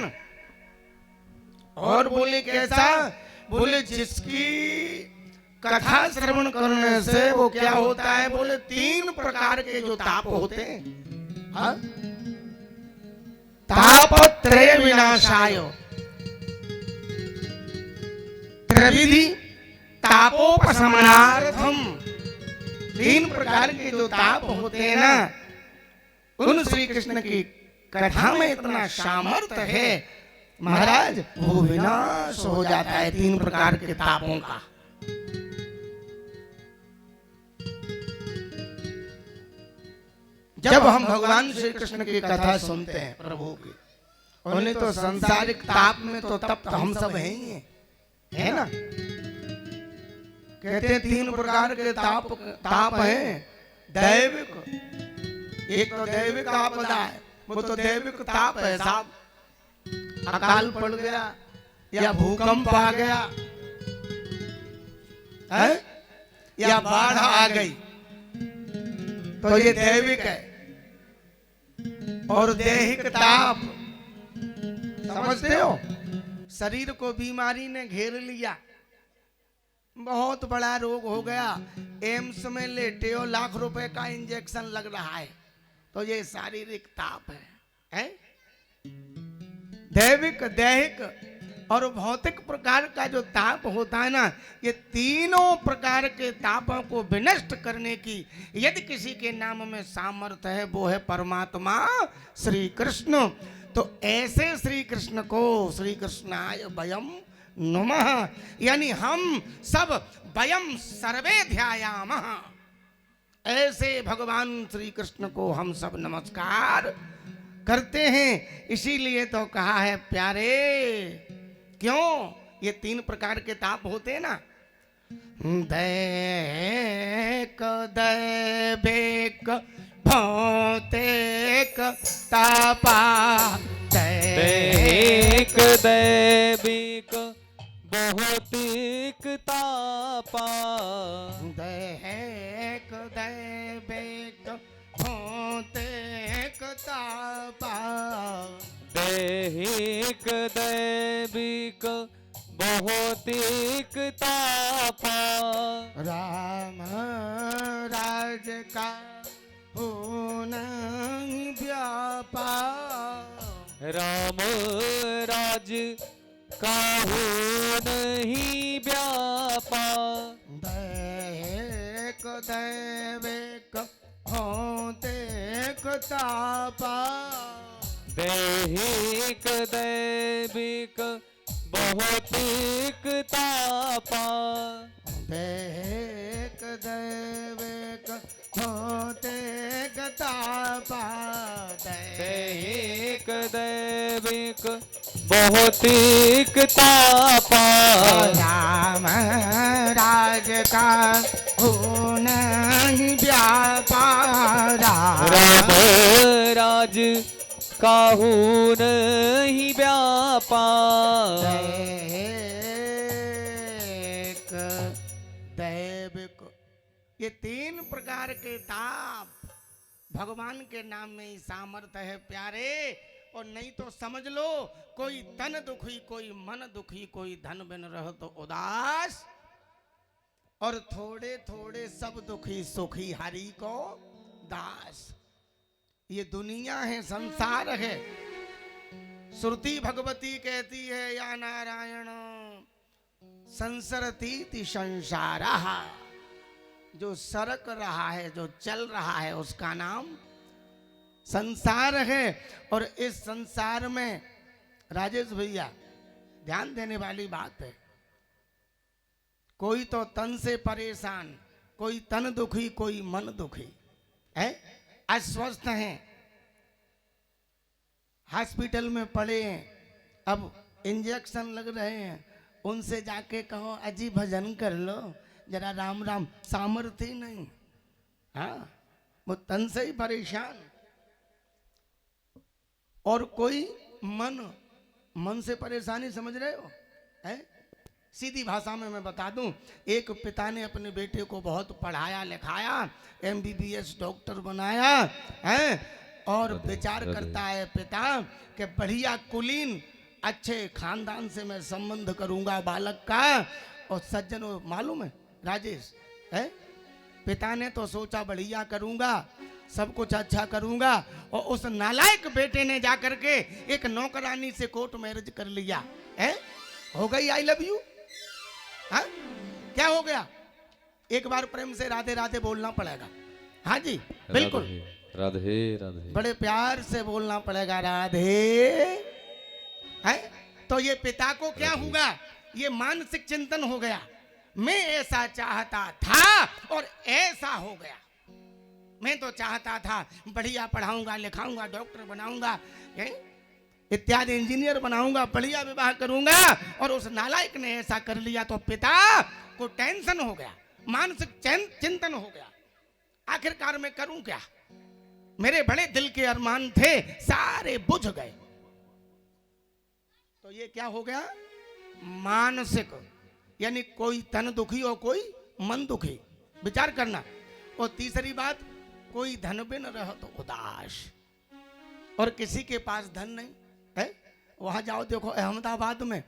ना। और बोले कैसा? बोले जिसकी कथा श्रवण करने से वो क्या होता है? बोले 3 प्रकार के जो ताप होते हैं, हाँ? तापत्रय विनाशाय त्रिविधि तापोपशमनार्थम। 3 प्रकार के जो ताप होते हैं ना, उन श्री कृष्ण की कथा में इतना सामर्थ्य है महाराज, वो विनाश हो जाता है 3 प्रकार के तापों का। जब हम भगवान श्री कृष्ण की कथा सुनते हैं प्रभु की, उन्हें तो सांसारिक ताप में तो तप्त हम सब हैं ही हैं, है ना। कहते हैं 3 प्रकार के ताप हैं। दैविक, एक तो दैविक आपदा है, वो तो दैविक ताप है साहब। अकाल पड़ गया या भूकंप आ गया है, या बाढ़ आ गई, तो ये दैविक है। और दैहिक ताप समझते हो? शरीर को बीमारी ने घेर लिया, बहुत बड़ा रोग हो गया, एम्स में लेटे हो, लाख रुपए का इंजेक्शन लग रहा है, तो ये शारीरिक ताप है? दैविक, दैहिक और भौतिक प्रकार का जो ताप होता है ना, ये तीनों प्रकार के तापों को विनष्ट करने की यदि किसी के नाम में सामर्थ्य है, वो है परमात्मा श्री कृष्ण। तो ऐसे श्री कृष्ण को श्री कृष्णाय वयम नमः, यानी हम सब वयम सर्वे ध्यायामः, ऐसे भगवान श्री कृष्ण को हम सब नमस्कार करते हैं। इसीलिए तो कहा है प्यारे, क्यों? ये 3 प्रकार के ताप होते हैं ना, दैहिक, दैविक, भौतिक तापा। दैहिक, दैविक, भौतिक तापा। दैहिक, दैविक, भौतिक तापा। दैहिक, दैविक, भौतिक तापा। राम राज का होना व्यापार। राम राज काहू नहीं व्यापार। दैहिक, दैविक, भौतिक तापा। दैहिक, दैविक, भौतिक तापा। दैहिक, दैविक, भौतिक तापा। दैहिक, दैविक, भौतिक तापा। राम राज का होना ही व्यापार। राम राज काहू नहीं व्यापार। दैहिक, दैविक, ये 3 प्रकार के ताप भगवान के नाम में ही सामर्थ्य है प्यारे। और नहीं तो समझ लो, कोई तन दुखी, कोई मन दुखी, कोई धन बिन रह तो उदास, और थोड़े थोड़े सब दुखी, सुखी हरि को दास। ये दुनिया है, संसार है। श्रुति भगवती कहती है, या नारायण संसरती संसारः, जो सरक रहा है, जो चल रहा है, उसका नाम संसार है। और इस संसार में राजेश भैया ध्यान देने वाली बात है, कोई तो तन से परेशान, कोई तन दुखी, कोई मन दुखी है, अस्वस्थ हैं, हॉस्पिटल में पड़े हैं, अब इंजेक्शन लग रहे हैं, उनसे जाके कहो अजी भजन कर लो जरा, राम राम, सामर्थ्य ही नहीं। हाँ, वो तन से ही परेशान। और कोई मन से परेशानी, समझ रहे हो? है सीधी भाषा में मैं बता दूं, एक पिता ने अपने बेटे को बहुत पढ़ाया लिखाया, MBBS डॉक्टर बनाया है, और विचार करता है पिता कि बढ़िया कुलीन अच्छे खानदान से मैं संबंध करूंगा बालक का। और सज्जन मालूम है राजेश है, पिता ने तो सोचा बढ़िया करूंगा, सब कुछ अच्छा करूंगा, और उस नालायक बेटे ने जाकर के एक नौकरानी से कोर्ट मैरिज कर लिया है। हो गई आई लव यू। हाँ क्या हो गया? एक बार प्रेम से राधे राधे बोलना पड़ेगा। हाँ जी बिल्कुल, राधे राधे, बड़े प्यार से बोलना पड़ेगा राधे है। तो ये पिता को क्या होगा, ये मानसिक चिंतन हो गया, मैं ऐसा चाहता था और ऐसा हो गया। मैं तो चाहता था बढ़िया पढ़ाऊंगा लिखाऊंगा डॉक्टर बनाऊंगा इत्यादि इंजीनियर बनाऊंगा बढ़िया विवाह करूंगा, और उस नालायक ने ऐसा कर लिया। तो पिता को टेंशन हो गया, मानसिक चिंतन हो गया, आखिरकार मैं करूं क्या? मेरे बड़े दिल के अरमान थे सारे बुझ गए। तो ये क्या हो गया? मानसिक, यानी कोई तन दुखी और कोई मन दुखी। विचार करना। और तीसरी बात, कोई धन बिन रह तो उदास, और किसी के पास धन नहीं है। वहां जाओ देखो अहमदाबाद में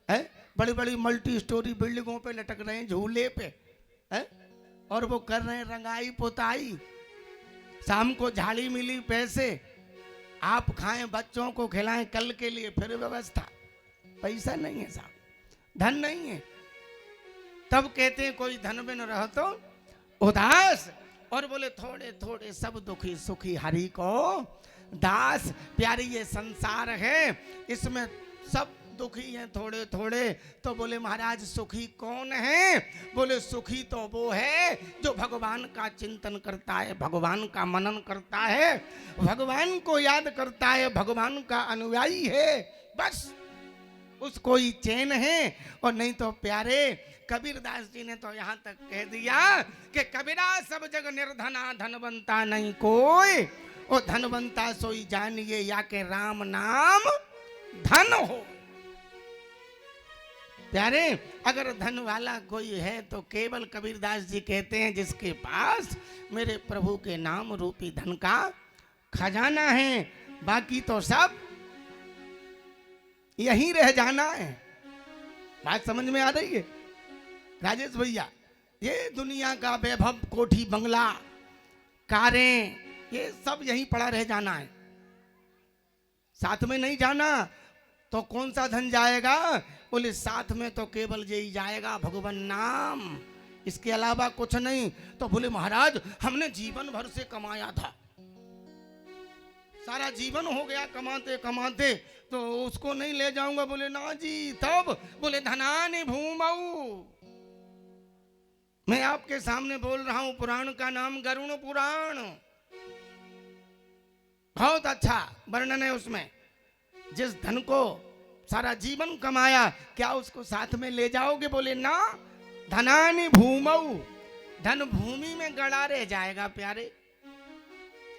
है, बड़ी बड़ी मल्टी स्टोरी बिल्डिंगों पे लटक रहे हैं झूले पे है, और वो कर रहे हैं रंगाई पुताई। शाम को झाड़ी मिली पैसे, आप खाएं बच्चों को खिलाएं कल के लिए, फिर व्यवस्था। पैसा नहीं है साहब, धन नहीं है। तब कहते हैं कोई धन बिन रह तो उदास, और बोले थोड़े थोड़े सब दुखी सुखी हरि को दास। प्यारी ये संसार है, इसमें सब दुखी हैं थोड़े थोड़े। तो बोले महाराज सुखी कौन है? बोले सुखी तो वो है जो भगवान का चिंतन करता है, भगवान का मनन करता है, भगवान को याद करता है, भगवान का अनुयायी है, बस उसको ही चैन है। और नहीं तो प्यारे कबीरदास जी ने तो यहाँ तक कह दिया कि कबीरा सब जग निर्धना धनवंता नहीं कोई, और धनवंता सोई जानिए या के राम नाम धन हो। प्यारे अगर धन वाला कोई है तो केवल कबीरदास जी कहते हैं जिसके पास मेरे प्रभु के नाम रूपी धन का खजाना है, बाकी तो सब यहीं रह जाना है। बात समझ में आ रही है राजेश भैया? ये दुनिया का वैभव कोठी बंगला कारें ये सब यहीं पड़ा रह जाना है, साथ में नहीं जाना। तो कौन सा धन जाएगा? बोले साथ में तो केवल यही जाएगा भगवान नाम, इसके अलावा कुछ नहीं। तो बोले महाराज हमने जीवन भर से कमाया था, सारा जीवन हो गया कमाते कमाते, तो उसको नहीं ले जाऊंगा। बोले ना जी। तब बोले धनानि भूमऊ। मैं आपके सामने बोल रहा हूं पुराण का नाम गरुड़ पुराण, बहुत अच्छा वर्णन है उसमें। जिस धन को सारा जीवन कमाया, क्या उसको साथ में ले जाओगे? बोले ना। धनानि भूमऊ, धन भूमि में गड़ा रह जाएगा प्यारे।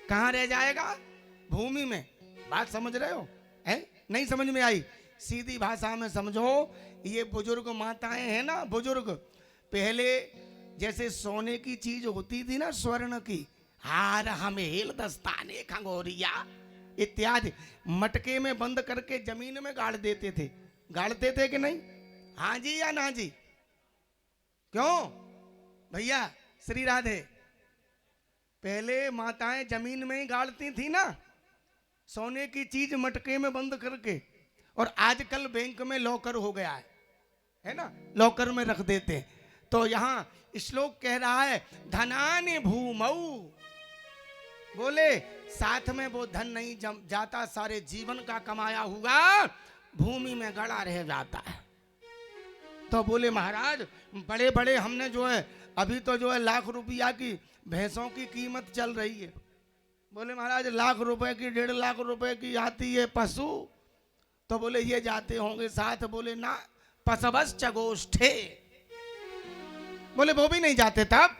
कहां रह जाएगा? भूमि में। बात समझ रहे हो? है नहीं समझ में आई? सीधी भाषा में समझो। ये बुजुर्ग माताएं हैं ना, बुजुर्ग पहले जैसे सोने की चीज होती थी ना, स्वर्ण की, हार हमेल दस्ताने खंगोरिया इत्यादि, मटके में बंद करके जमीन में गाड़ देते थे। गाड़ते थे कि नहीं? हाँ जी या ना जी? क्यों भैया? श्री राधे। पहले माताएं जमीन में ही गाड़ती थी ना सोने की चीज, मटके में बंद करके। और आजकल बैंक में लॉकर हो गया है ना, लॉकर में रख देते हैं। तो यहाँ श्लोक कह रहा है धनानि भूमऊ, बोले साथ में वो धन नहीं जाता, सारे जीवन का कमाया हुआ भूमि में गड़ा रह जाता है। तो बोले महाराज बड़े बड़े हमने जो है अभी तो जो है लाख रुपया की भैंसों की कीमत चल रही है। बोले महाराज लाख रुपए की 1.5 लाख रुपए की आती है पशु, तो बोले ये जाते होंगे साथ। बोले ना, पशवश्च गोष्ठे, बोले वो भी नहीं जाते तब,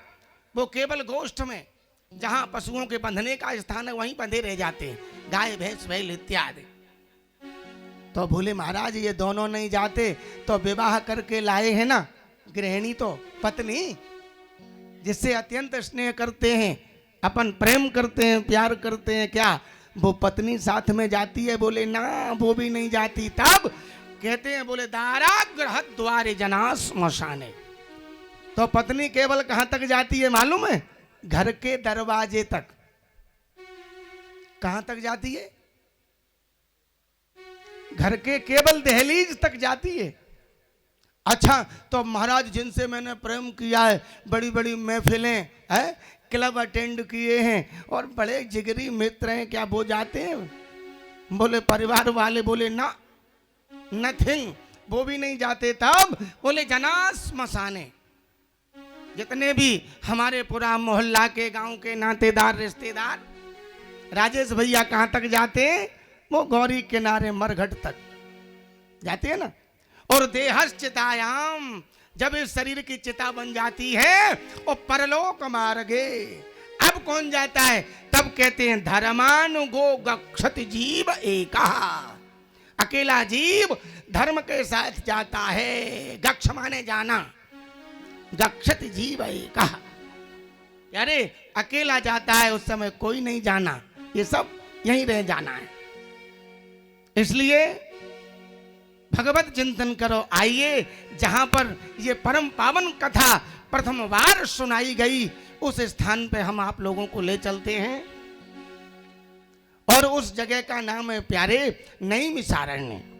वो केवल गोष्ठ में जहां पशुओं के बंधने का स्थान है वहीं बंधे रह जाते हैं, गाय भैंस बैल इत्यादि। तो बोले महाराज ये दोनों नहीं जाते तो विवाह करके लाए हैं ना गृहिणी, तो पत्नी जिससे अत्यंत स्नेह करते हैं, अपन प्रेम करते हैं, प्यार करते हैं, क्या वो पत्नी साथ में जाती है? बोले ना, वो भी नहीं जाती। तब कहते हैं, बोले दाराग्रह द्वारे जना स्मशाने। तो पत्नी केवल कहां तक जाती है मालूम है? घर के दरवाजे तक। कहां तक जाती है? घर के केवल दहलीज तक जाती है। अच्छा, तो महाराज जिनसे मैंने प्रेम किया है, बड़ी बड़ी महफिलें है, क्लब अटेंड किए हैं और बड़े जिगरी मित्र हैं, क्या वो जाते हैं? बोले परिवार वाले बोले ना, नथिंग, वो भी नहीं जाते। तब बोले जना स्मशाने। जितने भी हमारे पूरा मोहल्ला के, गांव के नातेदार, रिश्तेदार, राजेश भैया कहां तक जाते हैं? वो गौरी किनारे मरघट तक जाते हैं ना। और देहश्चितायाम, जब इस शरीर की चिता बन जाती है और परलोक मार्गे, अब कौन जाता है? तब कहते हैं धर्मानुगो गच्छति जीव एका। अकेला जीव धर्म के साथ जाता है। गक्ष माने जाना, गच्छति जीव एका। अरे अकेला जाता है, उस समय कोई नहीं जाना, ये सब यहीं रह जाना है। इसलिए भगवत चिंतन करो। आइए, जहां पर ये परम पावन कथा प्रथम बार सुनाई गई, उस स्थान पे हम आप लोगों को ले चलते हैं। और उस जगह का नाम है प्यारे नईमिषारण्य।